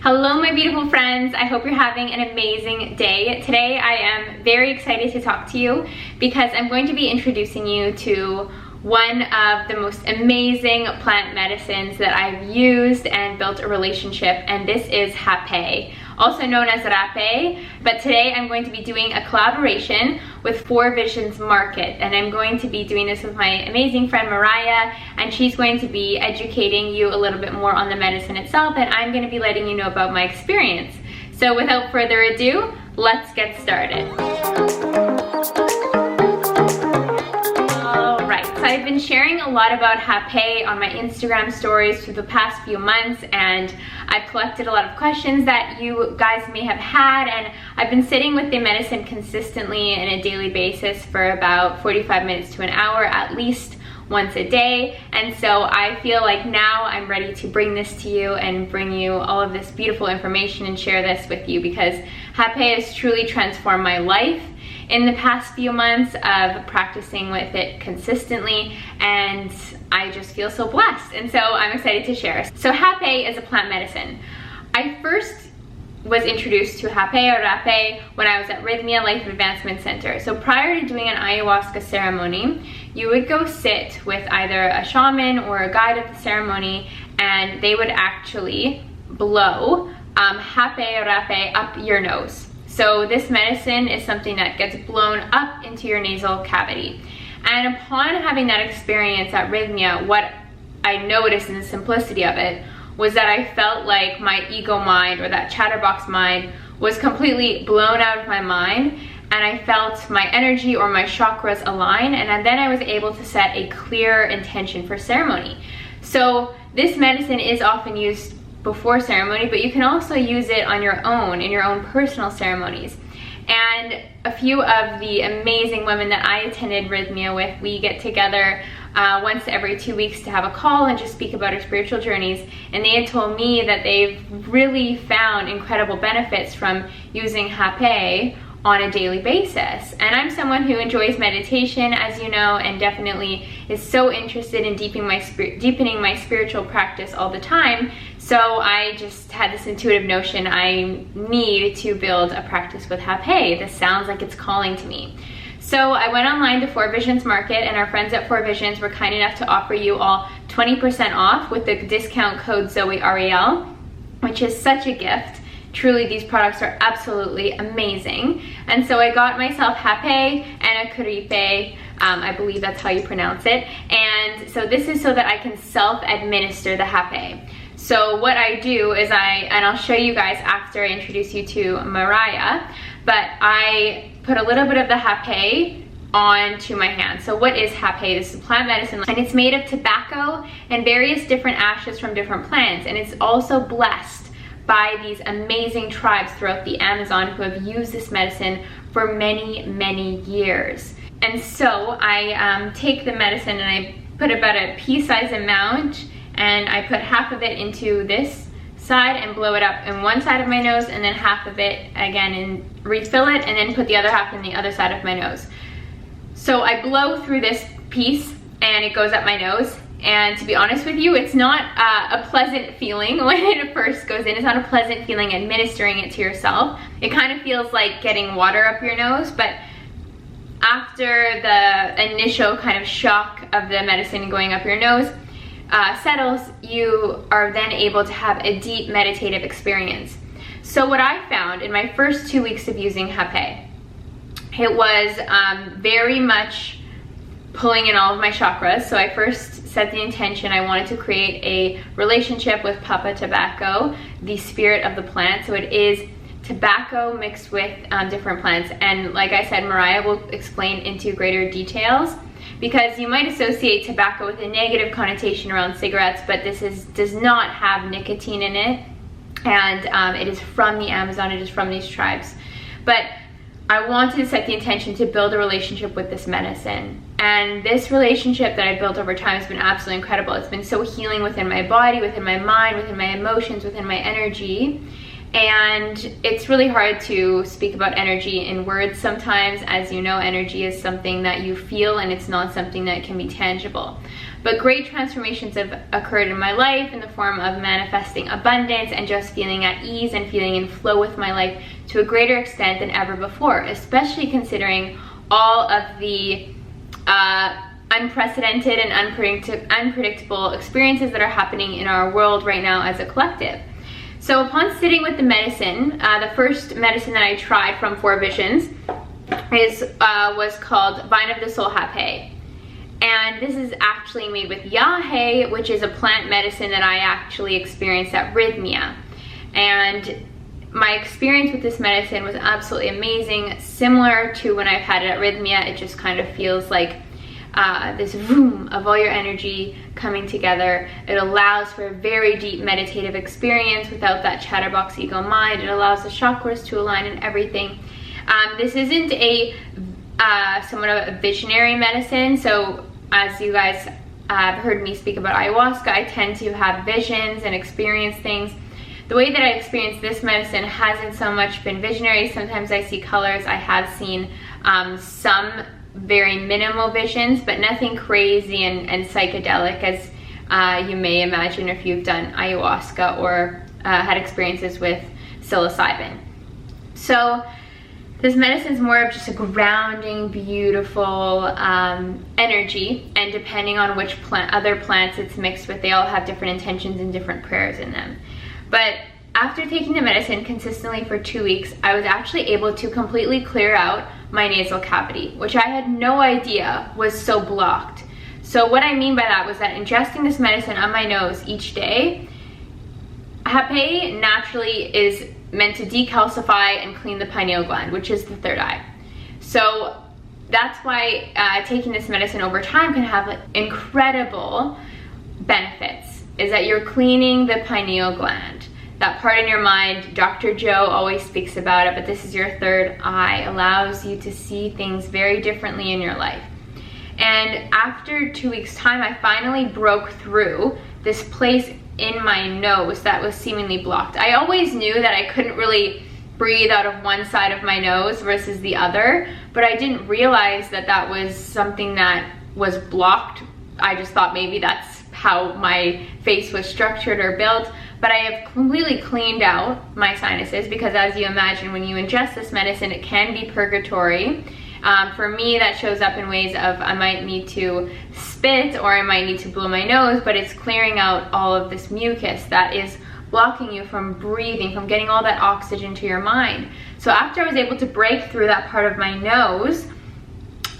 Hello my beautiful friends, I hope you're having an amazing day. Today I am very excited to talk to you because I'm going to be introducing you to one of the most amazing plant medicines that I've used and built a relationship, and this is Hapé, also known as Rapé. But today I'm going to be doing a collaboration with 4 Visions Market, and I'm going to be doing this with my amazing friend Mariah, and she's going to be educating you a little bit more on the medicine itself, and I'm going to be letting you know about my experience. So without further ado, let's get started. So I've been sharing a lot about Hapé on my Instagram stories for the past few months, and I've collected a lot of questions that you guys may have had, and I've been sitting with the medicine consistently on a daily basis for about 45 minutes to an hour, at least once a day. And so I feel like now I'm ready to bring this to you and bring you all of this beautiful information and share this with you, because Hapé has truly transformed my life in the past few months of practicing with it consistently, and I just feel so blessed, and so I'm excited to share. So Hapé is a plant medicine. I first was introduced to Hapé or Rapé when I was at Rhythmia Life Advancement Center. So prior to doing an ayahuasca ceremony, you would go sit with either a shaman or a guide at the ceremony, and they would actually blow Hapé or Rapé up your nose. So this medicine is something that gets blown up into your nasal cavity. And upon having that experience at Rhythmia, what I noticed in the simplicity of it was that I felt like my ego mind, or that chatterbox mind, was completely blown out of my mind, and I felt my energy or my chakras align, and then I was able to set a clear intention for ceremony. So this medicine is often used before ceremony, but you can also use it on your own, in your own personal ceremonies. And a few of the amazing women that I attended Rhythmia with, we get together once every 2 weeks to have a call and just speak about our spiritual journeys, and they had told me that they've really found incredible benefits from using Hapé on a daily basis. And I'm someone who enjoys meditation, as you know, and definitely is so interested in deepening my spiritual practice all the time. So I just had this intuitive notion I need to build a practice with Hapé. This sounds like it's calling to me. So I went online to 4 Visions Market, and our friends at 4 Visions were kind enough to offer you all 20% off with the discount code zoey.arielle, which is such a gift. Truly, these products are absolutely amazing. And so I got myself Hapé and a Caripe, I believe that's how you pronounce it. And so this is so that I can self-administer the Hapé. So what I do is I'll show you guys after I introduce you to Mariah, but I put a little bit of the Hapé onto my hand. So what is Hapé? This is a plant medicine, and it's made of tobacco and various different ashes from different plants, and it's also blessed by these amazing tribes throughout the Amazon who have used this medicine for many, many years. And so I take the medicine and I put about a pea-sized amount, and I put half of it into this side and blow it up in one side of my nose, and then half of it again and refill it, and then put the other half in the other side of my nose. So I blow through this piece and it goes up my nose. And to be honest with you, it's not a pleasant feeling when it first goes in. It's not a pleasant feeling administering it to yourself. It kind of feels like getting water up your nose, but after the initial kind of shock of the medicine going up your nose settles, you are then able to have a deep meditative experience. So what I found in my first 2 weeks of using Hapé, it was very much pulling in all of my chakras. So I first set the intention I wanted to create a relationship with Papa Tobacco, the spirit of the plant. So it is tobacco mixed with different plants. And like I said, Mariah will explain into greater details, because you might associate tobacco with a negative connotation around cigarettes, but this does not have nicotine in it, and it is from the Amazon, it is from these tribes. But I wanted to set the intention to build a relationship with this medicine. And this relationship that I built over time has been absolutely incredible. It's been so healing within my body, within my mind, within my emotions, within my energy. And it's really hard to speak about energy in words sometimes. As you know, energy is something that you feel, and it's not something that can be tangible. But great transformations have occurred in my life in the form of manifesting abundance and just feeling at ease and feeling in flow with my life to a greater extent than ever before, especially considering all of the unprecedented and unpredictable experiences that are happening in our world right now as a collective. So upon sitting with the medicine, the first medicine that I tried from 4 Visions was called Vine of the Soul Hapé. And this is actually made with yahe, which is a plant medicine that I actually experienced at Rhythmia. And my experience with this medicine was absolutely amazing. Similar to when I've had it at Rhythmia, it just kind of feels like this room of all your energy coming together. It allows for a very deep meditative experience without that chatterbox ego mind. It allows the chakras to align and everything. This isn't a somewhat of a visionary medicine. So as you guys have heard me speak about ayahuasca, I tend to have visions and experience things. The way that I experience this medicine hasn't so much been visionary. Sometimes I see colors. I have seen some very minimal visions, but nothing crazy and psychedelic as you may imagine if you've done ayahuasca or had experiences with psilocybin. So this medicine is more of just a grounding, beautiful energy, and depending on which other plants it's mixed with, they all have different intentions and different prayers in them. But after taking the medicine consistently for 2 weeks, I was actually able to completely clear out my nasal cavity, which I had no idea was so blocked. So what I mean by that was that ingesting this medicine on my nose each day, Hapé naturally is meant to decalcify and clean the pineal gland, which is the third eye. So that's why taking this medicine over time can have incredible benefits, is that you're cleaning the pineal gland. That part in your mind, Dr. Joe always speaks about it, but this is your third eye, allows you to see things very differently in your life. And after 2 weeks' time, I finally broke through this place in my nose that was seemingly blocked. I always knew that I couldn't really breathe out of one side of my nose versus the other, but I didn't realize that that was something that was blocked. I just thought maybe that's how my face was structured or built. But I have completely cleaned out my sinuses, because as you imagine, when you ingest this medicine, it can be purgatory. For me, that shows up in ways of I might need to spit or I might need to blow my nose, but it's clearing out all of this mucus that is blocking you from breathing, from getting all that oxygen to your mind. So after I was able to break through that part of my nose,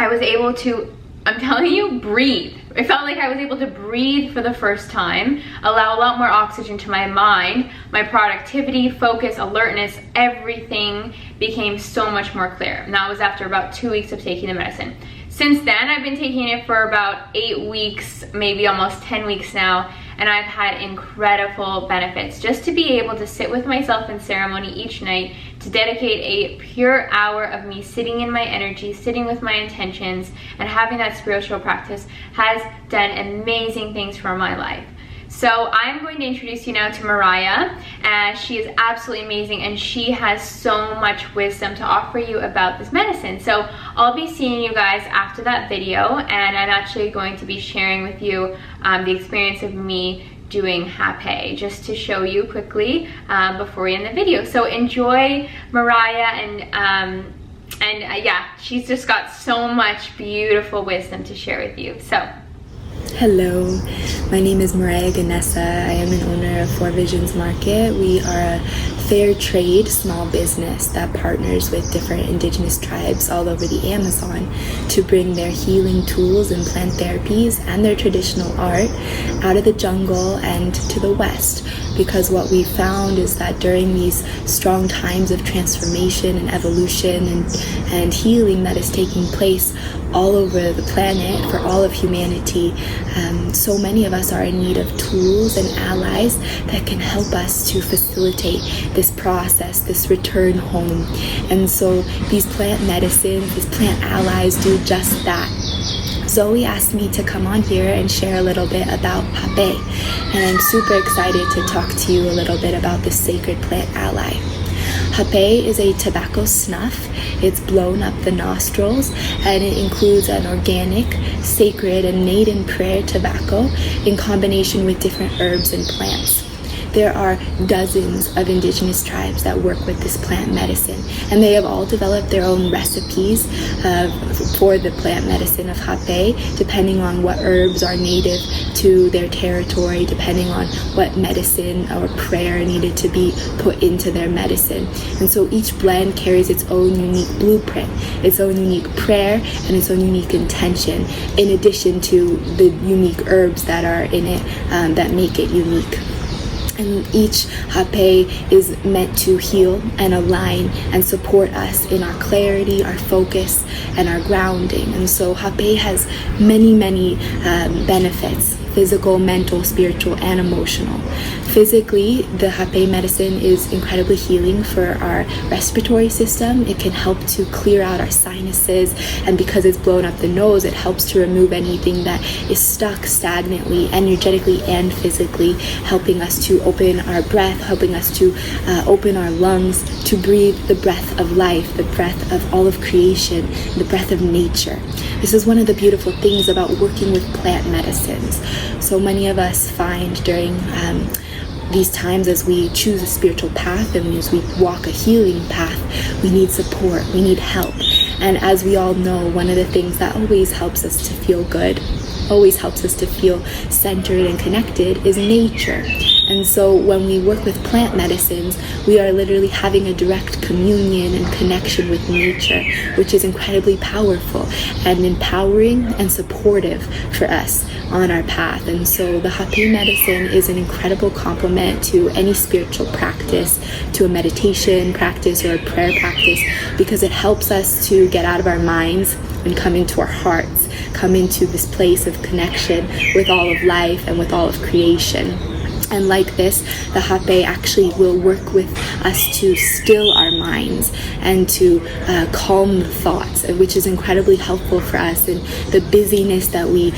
I was able to, I'm telling you, breathe. It felt like I was able to breathe for the first time, allow a lot more oxygen to my mind. My productivity, focus, alertness, everything became so much more clear. And that was after about 2 weeks of taking the medicine. Since then, I've been taking it for about 8 weeks, maybe almost 10 weeks now, and I've had incredible benefits. Just to be able to sit with myself in ceremony each night, to dedicate a pure hour of me sitting in my energy, sitting with my intentions, and having that spiritual practice has done amazing things for my life. So I'm going to introduce you now to Mariah. She is absolutely amazing, and she has so much wisdom to offer you about this medicine. So I'll be seeing you guys after that video, and I'm actually going to be sharing with you the experience of me doing Hapé, just to show you quickly before we end the video. So enjoy Mariah, and yeah, she's just got so much beautiful wisdom to share with you. So hello, my name is Mariah Ganesa. I am an owner of 4 Visions Market. We are a fair trade small business that partners with different indigenous tribes all over the Amazon to bring their healing tools and plant therapies and their traditional art out of the jungle and to the West. Because what we found is that during these strong times of transformation and evolution and healing that is taking place all over the planet for all of humanity, so many of us are in need of tools and allies that can help us to facilitate this process, this return home. And so these plant medicines, these plant allies do just that. Zoe asked me to come on here and share a little bit about Hapé, and I'm super excited to talk to you a little bit about this sacred plant ally. Hapé is a tobacco snuff. It's blown up the nostrils, and it includes an organic, sacred, and maiden prayer tobacco in combination with different herbs and plants. There are dozens of indigenous tribes that work with this plant medicine, and they have all developed their own recipes for the plant medicine of Hapé, depending on what herbs are native to their territory, depending on what medicine or prayer needed to be put into their medicine. And so each blend carries its own unique blueprint, its own unique prayer, and its own unique intention, in addition to the unique herbs that are in it that make it unique. And each Hapé is meant to heal and align and support us in our clarity, our focus, and our grounding. And so Hapé has many benefits: physical, mental, spiritual, and emotional. Physically, the Hapé medicine is incredibly healing for our respiratory system. It can help to clear out our sinuses, and because it's blown up the nose, it helps to remove anything that is stuck stagnantly, energetically and physically, helping us to open our breath, helping us to open our lungs, to breathe the breath of life, the breath of all of creation, the breath of nature. This is one of the beautiful things about working with plant medicines. So many of us find during these times, as we choose a spiritual path and as we walk a healing path, we need support, we need help. And as we all know, one of the things that always helps us to feel good, always helps us to feel centered and connected, is nature. And so when we work with plant medicines, we are literally having a direct communion and connection with nature, which is incredibly powerful and empowering and supportive for us on our path. And so the Hapé medicine is an incredible complement to any spiritual practice, to a meditation practice or a prayer practice, because it helps us to get out of our minds and come into our hearts, come into this place of connection with all of life and with all of creation. And like this, the Hapé actually will work with us to still our minds and to calm the thoughts, which is incredibly helpful for us in the busyness that we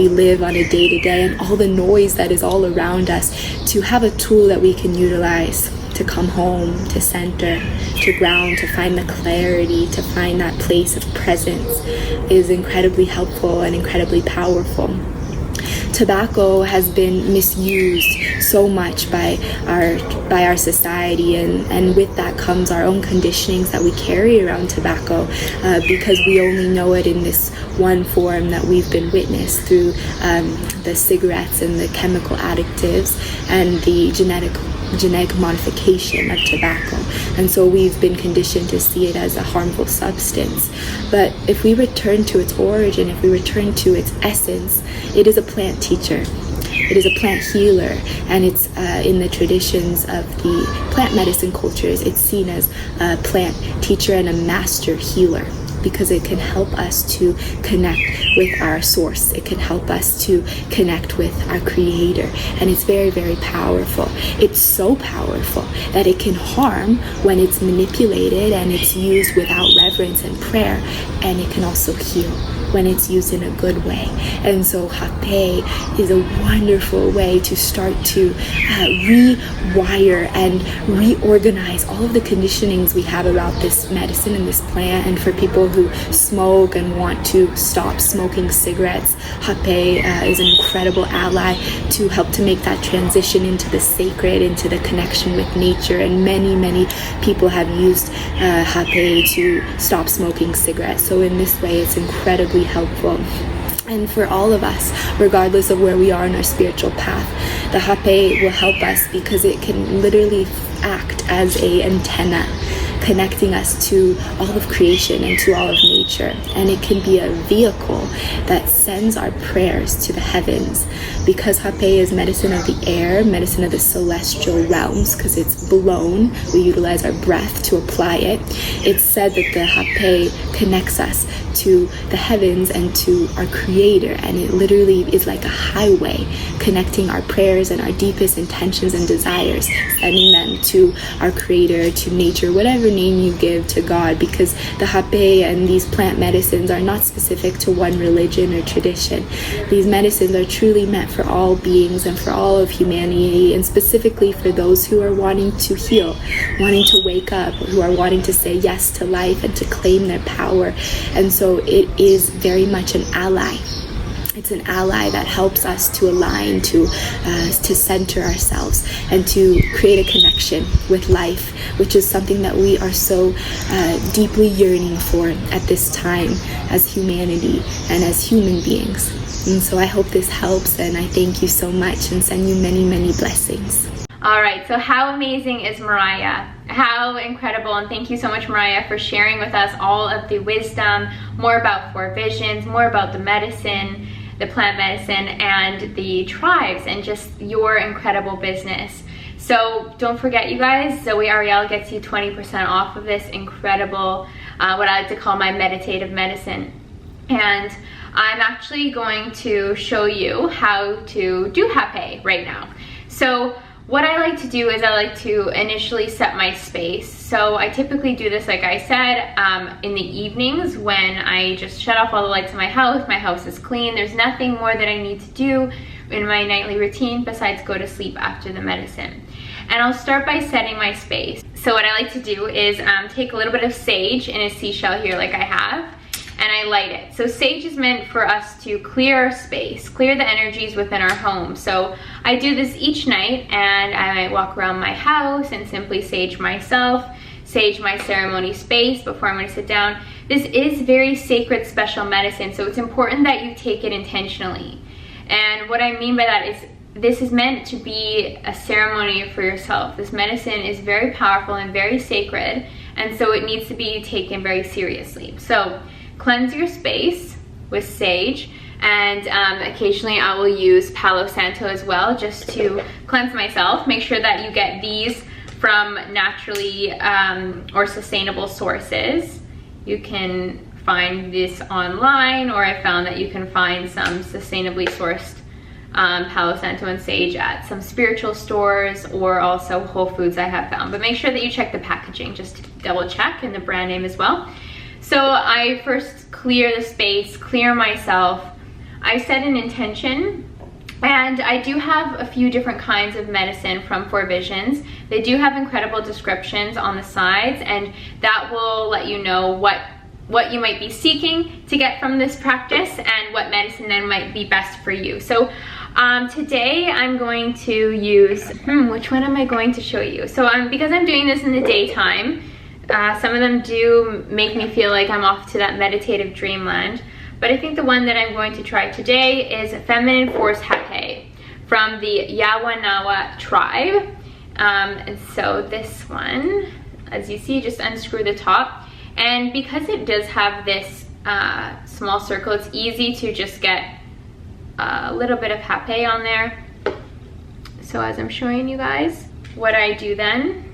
live on a day-to-day, and all the noise that is all around us. To have a tool that we can utilize to come home, to center, to ground, to find the clarity, to find that place of presence is incredibly helpful and incredibly powerful. Tobacco has been misused so much by our society, and with that comes our own conditionings that we carry around tobacco, because we only know it in this one form that we've been witnessed through the cigarettes and the chemical additives and the genetic modification of tobacco. And so we've been conditioned to see it as a harmful substance. But if we return to its origin, if we return to its essence, it is a plant teacher. It is a plant healer, and it's in the traditions of the plant medicine cultures, it's seen as a plant teacher and a master healer, because it can help us to connect with our source. It can help us to connect with our creator. And it's very powerful. It's so powerful that it can harm when it's manipulated and it's used without reverence and prayer. And it can also heal when it's used in a good way. And so Hapé is a wonderful way to start to rewire and reorganize all of the conditionings we have about this medicine and this plant. And for people who smoke and want to stop smoking cigarettes, Hapé is an incredible ally to help to make that transition into the sacred, into the connection with nature. And many people have used Hapé to stop smoking cigarettes. So in this way, it's incredibly helpful. And for all of us, regardless of where we are in our spiritual path, the Hapé will help us because it can literally act as an antenna, connecting us to all of creation and to all of nature. And it can be a vehicle that sends our prayers to the heavens, because Hapé is medicine of the air, medicine of the celestial realms, because it's blown. We utilize our breath to apply it. It's said that the Hapé connects us to the heavens and to our creator, and it literally is like a highway connecting our prayers and our deepest intentions and desires, sending them to our creator, to nature, whatever name you give to God, because the Hapé and these plant medicines are not specific to one religion or tradition. These medicines are truly meant for all beings and for all of humanity, and specifically for those who are wanting to heal, wanting to wake up, who are wanting to say yes to life and to claim their power. And so it is very much an ally. It's an ally that helps us to align, to center ourselves, and to create a connection with life, which is something that we are so deeply yearning for at this time as humanity and as human beings. And so I hope this helps, and I thank you so much and send you many, many blessings. All right, so how amazing is Mariah? How incredible, and thank you so much, Mariah, for sharing with us all of the wisdom, more about 4 Visions, more about the medicine, the plant medicine, and the tribes, and just your incredible business. So don't forget, you guys, Zoey Arielle gets you 20% off of this incredible, what I like to call my meditative medicine. And I'm actually going to show you how to do Hapé right now. So what I like to do is I like to initially set my space. So I typically do this, like I said, in the evenings when I just shut off all the lights in my house is clean, there's nothing more that I need to do in my nightly routine besides go to sleep after the medicine. And I'll start by setting my space. So what I like to do is take a little bit of sage in a seashell here like I have, and I light it. So sage is meant for us to clear our space, clear the energies within our home. So I do this each night, and I might walk around my house and simply sage myself, sage my ceremony space before I'm going to sit down. This is very sacred, special medicine, so it's important that you take it intentionally. And what I mean by that is this is meant to be a ceremony for yourself. This medicine is very powerful and very sacred, and so it needs to be taken very seriously. So cleanse your space with sage, and occasionally I will use Palo Santo as well, just to cleanse myself. Make sure that you get these from naturally or sustainable sources. You can find this online, or I found that you can find some sustainably sourced Palo Santo and sage at some spiritual stores, or also Whole Foods I have found. But make sure that you check the packaging just to double check, and the brand name as well. So I first clear the space, clear myself. I set an intention, and I do have a few different kinds of medicine from 4 Visions. They do have incredible descriptions on the sides, and that will let you know what you might be seeking to get from this practice and what medicine then might be best for you. So today I'm going to use, which one am I going to show you? So because I'm doing this in the daytime, some of them do make me feel like I'm off to that meditative dreamland. But I think the one that I'm going to try today is Feminine Force Hapé from the Yawanawa tribe. And so this one, as you see, just unscrew the top. And because it does have this small circle, it's easy to just get a little bit of Hapé on there. So as I'm showing you guys, what I do then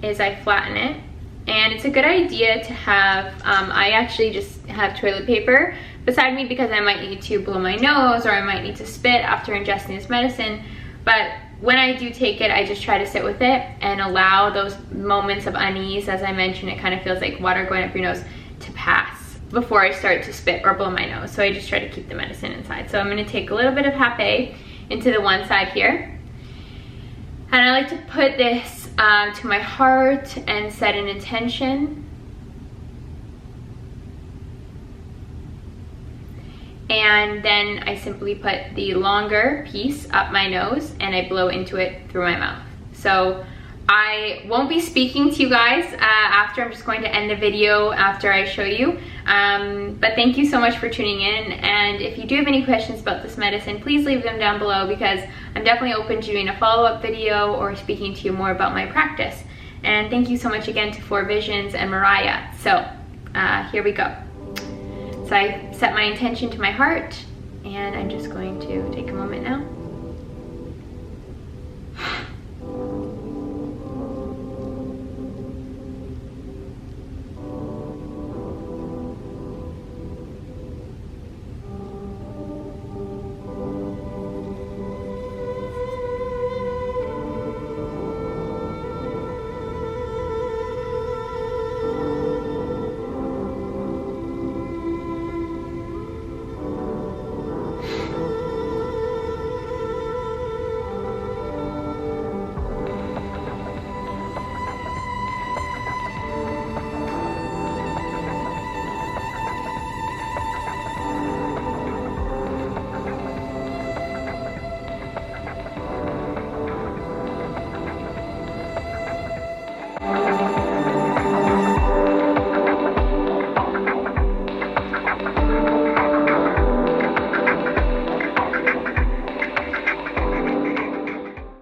is I flatten it. And it's a good idea to have, I actually just have toilet paper beside me because I might need to blow my nose, or I might need to spit after ingesting this medicine. But when I do take it, I just try to sit with it and allow those moments of unease. As I mentioned, it kind of feels like water going up your nose, to pass before I start to spit or blow my nose. So I just try to keep the medicine inside. So I'm going to take a little bit of Hapé into the one side here. And I like to put this to my heart and set an intention. And then I simply put the longer piece up my nose and I blow into it through my mouth. So I won't be speaking to you guys after. I'm just going to end the video after I show you. But thank you so much for tuning in. And if you do have any questions about this medicine, please leave them down below, because I'm definitely open to doing a follow-up video or speaking to you more about my practice. And thank you so much again to 4 Visions and Mariah. So here we go. So I set my intention to my heart, and I'm just going to take a moment now.